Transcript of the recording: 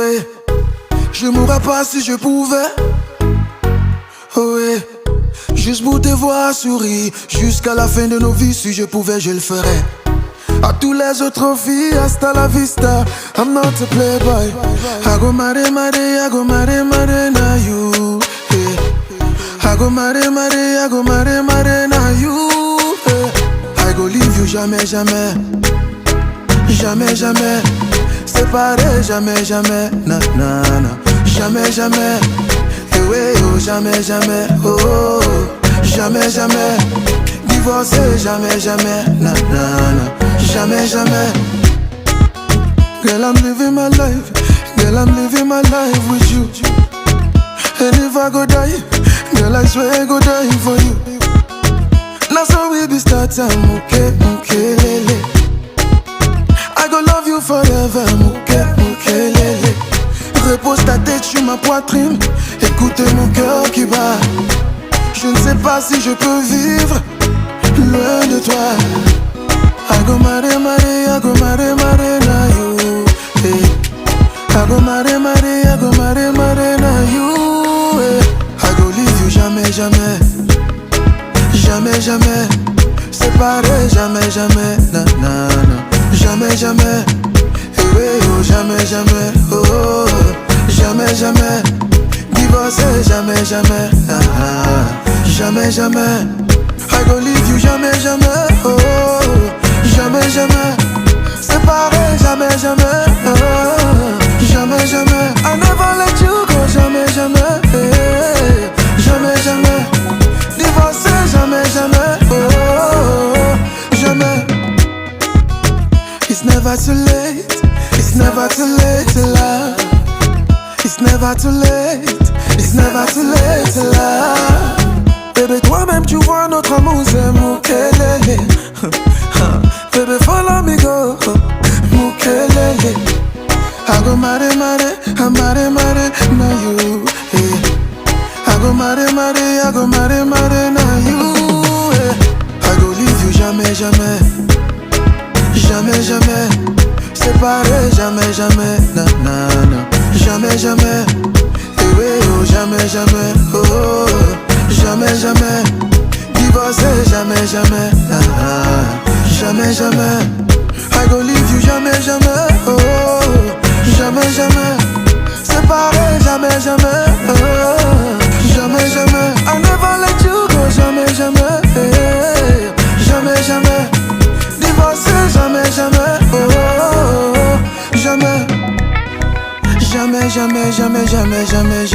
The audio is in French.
ouais. Je mourrais pas si je pouvais. Ouais. Juste pour te voir sourire jusqu'à la fin de nos vies. Si je pouvais, je le ferais. À tous les autres filles, hasta la vista. I'm not a playboy. I go marry, marry, I go marry, marry, now you. I go marry, marry, I go marry, marry, now you. I go leave you jamais, jamais. Jamais, jamais. Séparé, jamais, jamais. Na, na, na. Jamais, jamais. Eh ouais, oh, jamais, jamais. Oh, jamais, jamais. Divorcé, jamais, jamais. Na, na, na. Jamais, jamais. Girl, I'm living my life. Girl, I'm living my life with you. And if I go die, girl, I swear I go die for you. Now so we be starting, muke, muke, lele. I go love you forever, muke, muke, lele. Repose ta tête sur ma poitrine. Écoute mon cœur qui bat. Je ne sais pas si je peux vivre loin de toi. I go marry, marry, I go marry, marry, now you. Hey. I go marry, marry, I go marry, marry, now you. Hey. I go leave you jamais, jamais. Jamais, jamais. Séparé, jamais, jamais. Na, na, na. Jamais, jamais. Hey, hey, oh, jamais, jamais. Oh, jamais, jamais. Divorcé, jamais, jamais. Ah, ah. Jamais, jamais. I go leave you jamais, jamais. Oh. Jamais, jamais, séparé, jamais, jamais, jamais, jamais. I never let you go, jamais, jamais, jamais, jamais. Divorcé, jamais, jamais, jamais. It's never too late, it's never too late to love. It's never too late, it's never too late to love. Bébé, toi-même tu vois notre amour, c'est moukelele. Baby, follow me, go, mukelele. I go marry, marry, I marry, marry, now you. Hey. I go marry, marry, I go marry, marry, now you. Hey. I go leave you jamais, jamais. Jamais, jamais. Séparé, jamais, jamais. Na, na, na. Jamais, jamais. Eh oui, oh, jamais, jamais. Oh, jamais, jamais. Divorcé, jamais, jamais. Ah, ah. Jamais, jamais. I go leave you jamais, jamais. Oh, jamais, jamais. Séparé, jamais, jamais. Oh, jamais, jamais. I never let you go, jamais, jamais. Jamais, jamais. Divorcé, jamais, jamais. Oh, jamais. Jamais, jamais, jamais, jamais, jamais.